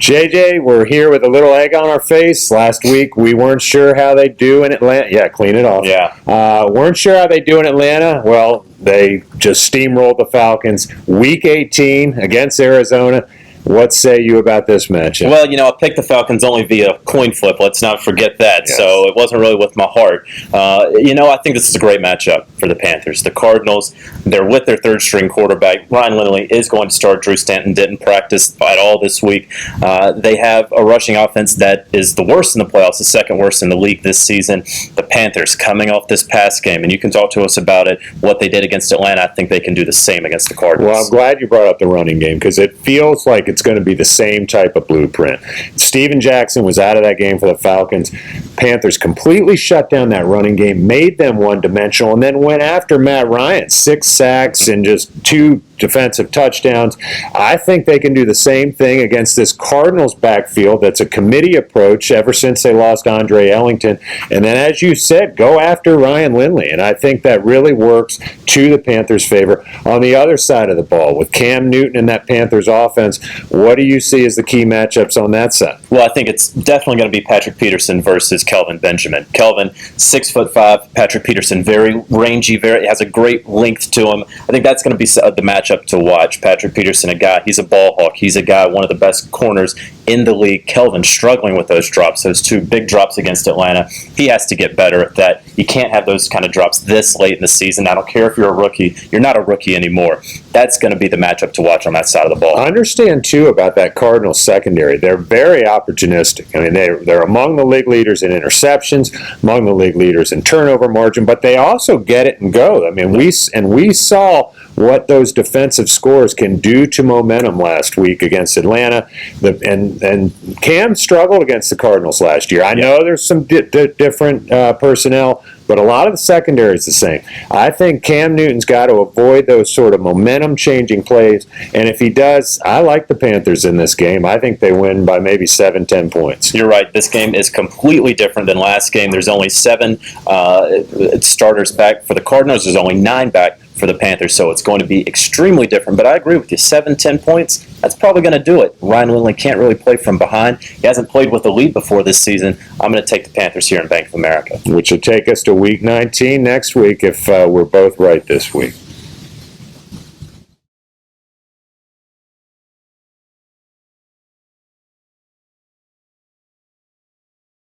JJ, we're here with a little egg on our face. Last week, we weren't sure how they do in Atlanta. Yeah, clean it off. Yeah. Weren't sure how they do in Atlanta. Well, they just steamrolled the Falcons. Week 18 against Arizona. What say you about this matchup? Well, I picked the Falcons only via coin flip. Let's not forget that. Yes. So it wasn't really with my heart. I think this is a great matchup for the Panthers. The Cardinals, they're with their third-string quarterback. Ryan Lindley is going to start. Drew Stanton didn't practice at all this week. They have a rushing offense that is the worst in the playoffs, the second worst in the league this season. The Panthers coming off this past game, and you can talk to us about it, what they did against Atlanta. I think they can do the same against the Cardinals. Well, I'm glad you brought up the running game because it feels like it's going to be the same type of blueprint. Steven Jackson was out of that game for the Falcons. Panthers completely shut down that running game, made them one-dimensional, and then went after Matt Ryan. 6 sacks and just 2 defensive touchdowns. I think they can do the same thing against this Cardinals backfield that's a committee approach ever since they lost Andre Ellington. And then, as you said, go after Ryan Lindley. And I think that really works to the Panthers' favor. On the other side of the ball, with Cam Newton and that Panthers offense, what do you see as the key matchups on that side? Well, I think it's definitely going to be Patrick Peterson versus Kelvin Benjamin. Kelvin, 6'5", Patrick Peterson, very rangy, has a great length to him. I think that's going to be the matchup to watch. Patrick Peterson, he's a ball hawk. He's a guy, one of the best corners in the league. Kelvin struggling with those drops, those 2 big drops against Atlanta. He has to get better at that. You can't have those kind of drops this late in the season. I don't care if you're a rookie. You're not a rookie anymore. That's going to be the matchup to watch on that side of the ball. I understand, too, about that Cardinals secondary. They're very opportunistic. I mean, they're among the league leaders in interceptions, among the league leaders in turnover margin, but they also get it and go. I mean, we saw what those defensive scores can do to momentum last week against Atlanta. And Cam struggled against the Cardinals last year. I know there's some different personnel, but a lot of the secondary is the same. I think Cam Newton's got to avoid those sort of momentum-changing plays, and if he does, I like the Panthers in this game. I think they win by maybe 7-10 points. You're right. This game is completely different than last game. There's only 7 starters back for the Cardinals. There's only 9 back for the Panthers, so it's going to be extremely different. But I agree with you. 7-10 points, that's probably going to do it. Ryan Lindley can't really play from behind. He hasn't played with a lead before this season. I'm going to take the Panthers here in Bank of America. Which will take us to Week 19 next week if we're both right this week.